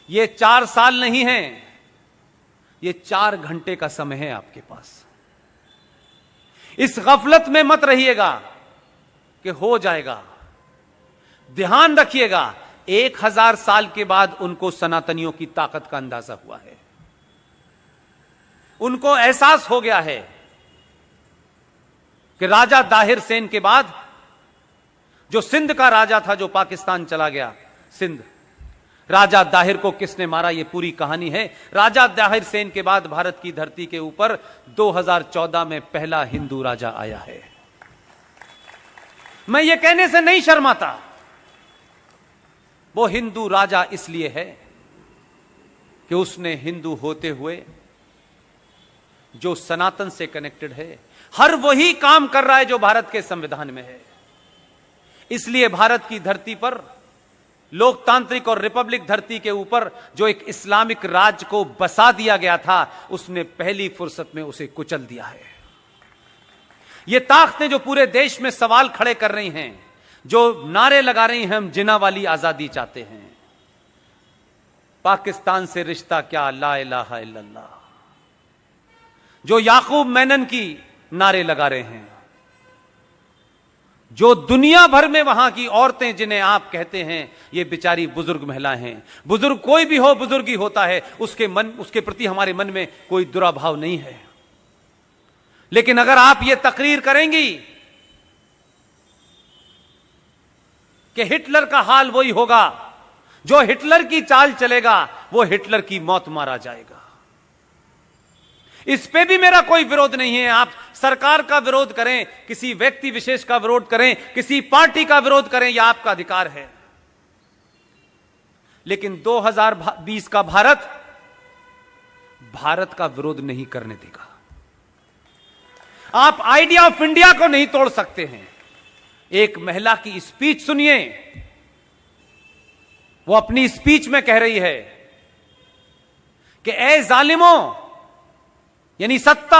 ये 4 साल नहीं है, ये 4 घंटे का समय है आपके पास। इस गफलत में मत रहिएगा कि हो जाएगा। ध्यान रखिएगा, 1000 साल के बाद उनको सनातनियों की ताकत का अंदाजा हुआ है। उनको एहसास हो गया है कि राजा दाहिर सेन के बाद जो सिंध का राजा था, जो पाकिस्तान चला गया, सिंध, राजा दाहिर को किसने मारा, यह पूरी कहानी है। राजा दाहिर सेन के बाद भारत की धरती के ऊपर 2014 में पहला हिंदू राजा आया है। मैं ये कहने से नहीं शर्माता। वो हिंदू राजा इसलिए है कि उसने हिंदू होते हुए जो सनातन से कनेक्टेड है, हर वही काम कर रहा है जो भारत के संविधान में है। इसलिए भारत की धरती पर, लोकतांत्रिक और रिपब्लिक धरती के ऊपर जो एक इस्लामिक राज को बसा दिया गया था, उसने पहली फुर्सत में उसे कुचल दिया है। ये ताकतें जो पूरे देश में सवाल खड़े कर रही हैं, जो नारे लगा रही हैं, हम जिन्ना वाली आजादी चाहते हैं, पाकिस्तान से रिश्ता क्या, ला इलाहा इल्लल्लाह, जो याकूब मेनन की नारे लगा रहे हैं, जो दुनिया भर में वहां की औरतें जिन्हें आप कहते हैं ये बेचारी बुजुर्ग महिलाएं हैं, बुजुर्ग कोई भी हो, बुजुर्ग ही होता है, उसके प्रति हमारे मन में कोई दुराभाव नहीं है। लेकिन अगर आप ये तकरीर करेंगी कि हिटलर का हाल वही होगा, जो हिटलर की चाल चलेगा वो हिटलर की मौत मारा जाएगा, इस पे भी मेरा कोई विरोध नहीं है। आप सरकार का विरोध करें, किसी व्यक्ति विशेष का विरोध करें, किसी पार्टी का विरोध करें, यह आपका अधिकार है। लेकिन 2020 का भारत का विरोध नहीं करने देगा। आप आइडिया ऑफ इंडिया को नहीं तोड़ सकते हैं। एक महिला की स्पीच सुनिए, वो अपनी स्पीच में कह रही है कि ए जालिमों, यानी सत्ता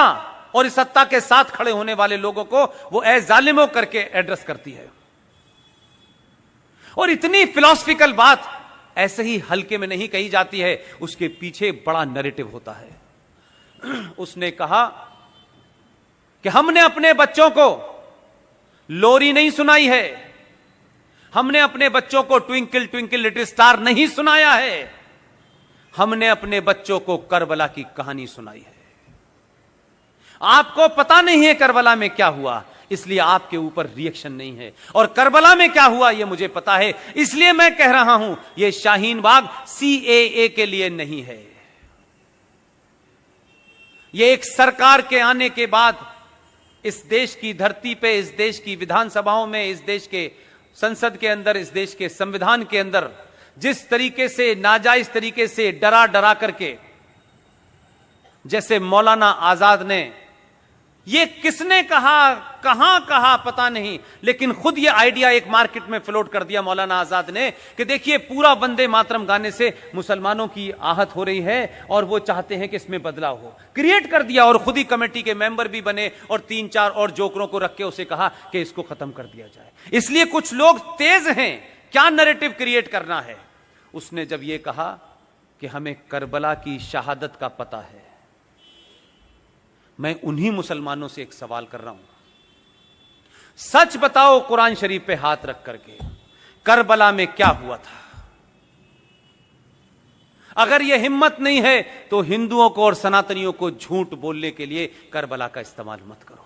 और इस सत्ता के साथ खड़े होने वाले लोगों को वो ए जालिमों करके एड्रेस करती है। और इतनी फिलॉसफिकल बात ऐसे ही हल्के में नहीं कही जाती है, उसके पीछे बड़ा नैरेटिव होता है। उसने कहा कि हमने अपने बच्चों को लोरी नहीं सुनाई है, हमने अपने बच्चों को ट्विंकल ट्विंकल लिटिल स्टार नहीं सुनाया है, हमने अपने बच्चों को करबला की कहानी सुनाई है। आपको पता नहीं है करबला में क्या हुआ, इसलिए आपके ऊपर रिएक्शन नहीं है, और करबला में क्या हुआ यह मुझे पता है, इसलिए मैं कह रहा हूं यह शाहीन बाग CAA के लिए नहीं है। यह एक सरकार के आने के बाद इस देश की धरती पे, इस देश की विधानसभाओं में, इस देश के संसद के अंदर, इस देश के संविधान के अंदर जिस तरीके से, नाजायज तरीके से डरा डरा करके, जैसे मौलाना आजाद ने, ये किसने कहा, कहां कहा पता नहीं, लेकिन खुद ये आइडिया एक मार्केट में फ्लोट कर दिया मौलाना आजाद ने कि देखिए पूरा वंदे मातरम गाने से मुसलमानों की आहत हो रही है और वो चाहते हैं कि इसमें बदलाव हो, क्रिएट कर दिया। और खुद ही कमेटी के मेंबर भी बने और 3-4 और जोकरों को रख के उसे कहा कि इसको खत्म कर दिया जाए। इसलिए कुछ लोग तेज हैं, क्या नैरेटिव क्रिएट करना है। उसने जब ये कहा कि हमें करबला की शहादत का पता है, मैं उन्हीं मुसलमानों से एक सवाल कर रहा हूं, सच बताओ कुरान शरीफ पे हाथ रख करके, करबला में क्या हुआ था। अगर यह हिम्मत नहीं है तो हिंदुओं को और सनातनियों को झूठ बोलने के लिए करबला का इस्तेमाल मत करो।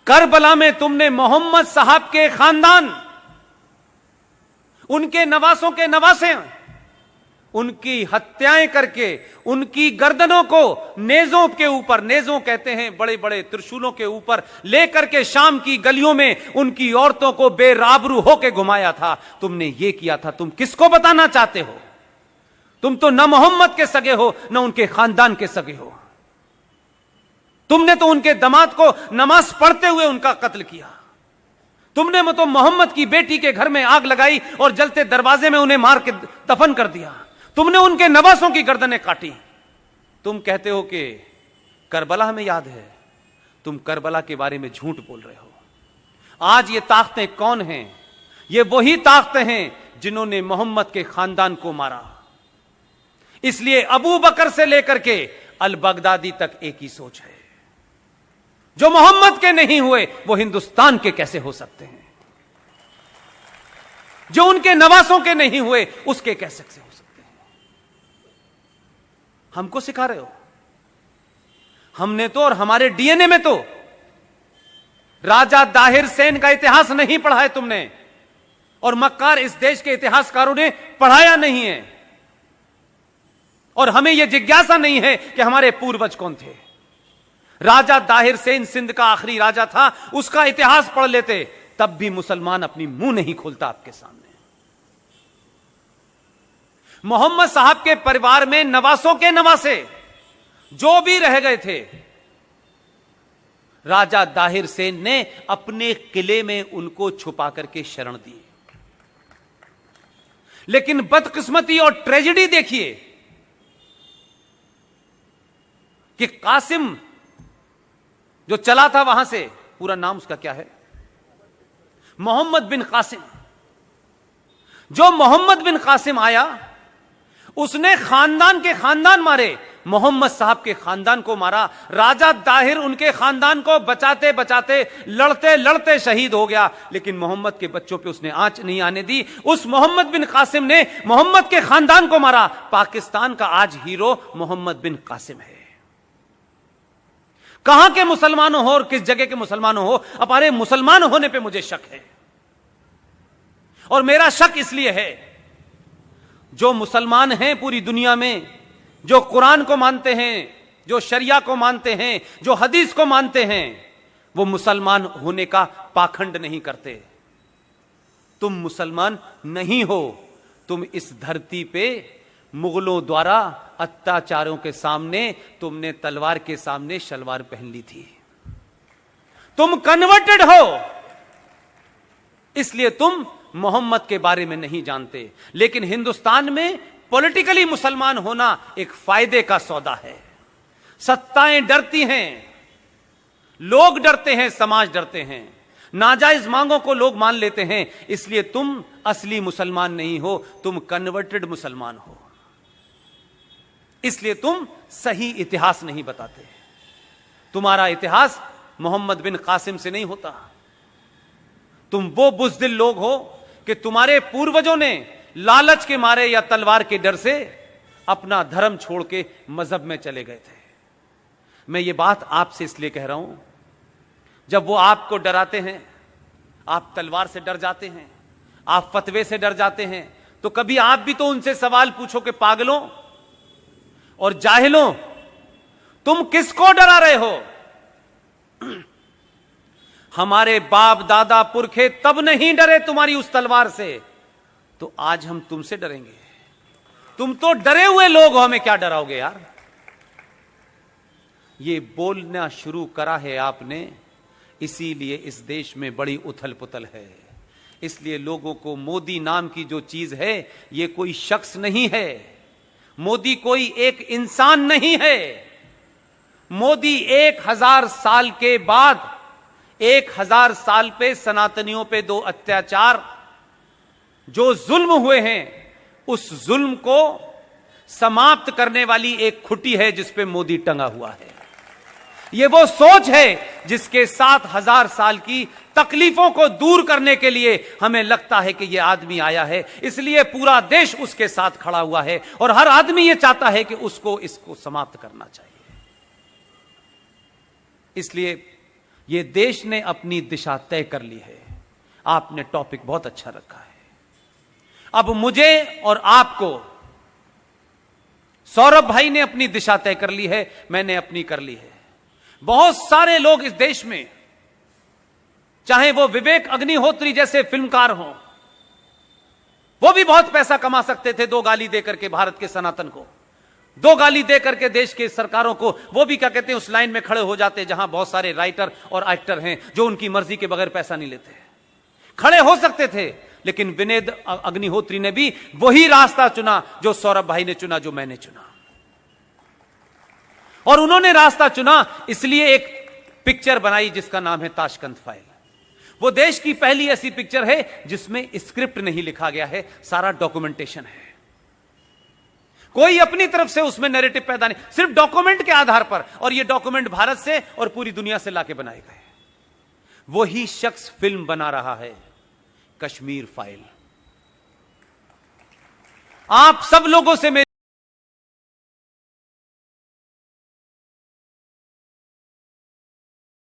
करबला में तुमने मोहम्मद साहब के खानदान, उनके नवासों के नवासे, उनकी हत्याएं करके उनकी गर्दनों को नेजों के ऊपर, नेजों कहते हैं बड़े बड़े त्रिशूलों के ऊपर लेकर के शाम की गलियों में उनकी औरतों को बेराबरू होकर घुमाया था। तुमने ये किया था, तुम किसको बताना चाहते हो? तुम तो न मोहम्मद के सगे हो न उनके खानदान के सगे हो। तुमने तो उनके दामाद को नमाज पढ़ते हुए उनका कत्ल किया। तुमने तो मोहम्मद की बेटी के घर में आग लगाई और जलते दरवाजे में उन्हें मार के दफन कर दिया। तुमने उनके नवासों की गर्दनें काटी। तुम कहते हो कि करबला हमें याद है, तुम करबला के बारे में झूठ बोल रहे हो। आज ये ताकतें कौन हैं? ये वही ताकतें हैं जिन्होंने मोहम्मद के खानदान को मारा। इसलिए अबू बकर से लेकर के अल बगदादी तक एक ही सोच है, जो मोहम्मद के नहीं हुए वो हिंदुस्तान के कैसे हो सकते हैं, जो उनके नवासों के नहीं हुए उसके कैसे हो सकते हैं। हमको सिखा रहे हो? हमने तो और हमारे डीएनए में तो राजा दाहिर सेन का इतिहास नहीं पढ़ा है तुमने, और मक्कार इस देश के इतिहासकारों ने पढ़ाया नहीं है, और हमें यह जिज्ञासा नहीं है कि हमारे पूर्वज कौन थे। राजा दाहिर सेन सिंध का आखिरी राजा था, उसका इतिहास पढ़ लेते, तब भी मुसलमान अपनी मुंह नहीं खोलता आपके सामने। मोहम्मद साहब के परिवार में नवासों के नवासे जो भी रह गए थे, राजा दाहिर सेन ने अपने किले में उनको छुपा करके शरण दी। लेकिन बदकिस्मती और ट्रेजेडी देखिए कि कासिम जो चला था वहां से, पूरा नाम उसका क्या है, मोहम्मद बिन कासिम। जो मोहम्मद बिन कासिम आया, उसने खानदान के खानदान मारे, मोहम्मद साहब के खानदान को मारा। राजा दाहिर उनके खानदान को बचाते बचाते लड़ते लड़ते शहीद हो गया, लेकिन मोहम्मद के बच्चों पे उसने आंच नहीं आने दी। उस मोहम्मद बिन कासिम ने मोहम्मद के खानदान को मारा। पाकिस्तान का आज हीरो मोहम्मद बिन कासिम है। कहां के मुसलमानों हो और किस जगह के मुसलमानों हो, हमारे मुसलमान होने पे मुझे शक है। और मेरा शक इसलिए है, जो मुसलमान हैं पूरी दुनिया में, जो कुरान को मानते हैं, जो शरिया को मानते हैं, जो हदीस को मानते हैं, वो मुसलमान होने का पाखंड नहीं करते। तुम मुसलमान नहीं हो, तुम इस धरती पे मुगलों द्वारा अत्याचारों के सामने तुमने तलवार के सामने शलवार पहन ली थी। तुम कन्वर्टेड हो, इसलिए तुम मोहम्मद के बारे में नहीं जानते। लेकिन हिंदुस्तान में पॉलिटिकली मुसलमान होना एक फायदे का सौदा है। सत्ताएं डरती हैं, लोग डरते हैं, समाज डरते हैं, नाजायज मांगों को लोग मान लेते हैं। इसलिए तुम असली मुसलमान नहीं हो, तुम कन्वर्टेड मुसलमान हो। इसलिए तुम सही इतिहास नहीं बताते। तुम्हारा इतिहास मोहम्मद बिन कासिम से नहीं होता। तुम वो बुज़दिल लोग हो कि तुम्हारे पूर्वजों ने लालच के मारे या तलवार के डर से अपना धर्म छोड़ के मजहब में चले गए थे। मैं ये बात आपसे इसलिए कह रहा हूं, जब वो आपको डराते हैं, आप तलवार से डर जाते हैं, आप फतवे से डर जाते हैं, तो कभी आप भी तो उनसे सवाल पूछो कि पागलों और जाहिलों, तुम किसको डरा रहे हो? हमारे बाप दादा पुरखे तब नहीं डरे तुम्हारी उस तलवार से, तो आज हम तुमसे डरेंगे? तुम तो डरे हुए लोग हो, हमें क्या डराओगे यार? ये बोलना शुरू करा है आपने, इसीलिए इस देश में बड़ी उथल पुथल है। इसलिए लोगों को मोदी नाम की जो चीज है, ये कोई शख्स नहीं है, मोदी कोई एक इंसान नहीं है। मोदी 1000 साल के बाद 1000 साल पे सनातनियों पे 2 अत्याचार जो जुल्म हुए हैं, उस जुल्म को समाप्त करने वाली एक खुटी है जिस पे मोदी टंगा हुआ है। ये वो सोच है जिसके 7000 साल की तकलीफों को दूर करने के लिए हमें लगता है कि ये आदमी आया है, इसलिए पूरा देश उसके साथ खड़ा हुआ है और हर आदमी ये चाहता है कि इसको समाप्त करना चाहिए। इसलिए ये देश ने अपनी दिशा तय कर ली है। आपने टॉपिक बहुत अच्छा रखा है। अब मुझे और आपको, सौरभ भाई ने अपनी दिशा तय कर ली है, मैंने अपनी कर ली है। बहुत सारे लोग इस देश में, चाहे वो विवेक अग्निहोत्री जैसे फिल्मकार हों, वो भी बहुत पैसा कमा सकते थे 2 गाली देकर के भारत के सनातन को, 2 गाली देकर के देश के सरकारों को। वो भी क्या कहते हैं, उस लाइन में खड़े हो जाते जहां बहुत सारे राइटर और एक्टर हैं जो उनकी मर्जी के बगैर पैसा नहीं लेते। खड़े हो सकते थे, लेकिन विवेक अग्निहोत्री ने भी वही रास्ता चुना जो सौरभ भाई ने चुना, जो मैंने चुना। और उन्होंने रास्ता चुना इसलिए एक पिक्चर बनाई जिसका नाम है ताशकंद फाइल। वो देश की पहली ऐसी पिक्चर है जिसमें स्क्रिप्ट नहीं लिखा गया है, सारा डॉक्यूमेंटेशन है। कोई अपनी तरफ से उसमें नैरेटिव पैदा नहीं, सिर्फ डॉक्यूमेंट के आधार पर, और ये डॉक्यूमेंट भारत से और पूरी दुनिया से लाके बनाए गए। वही शख्स फिल्म बना रहा है कश्मीर फाइल। आप सब लोगों से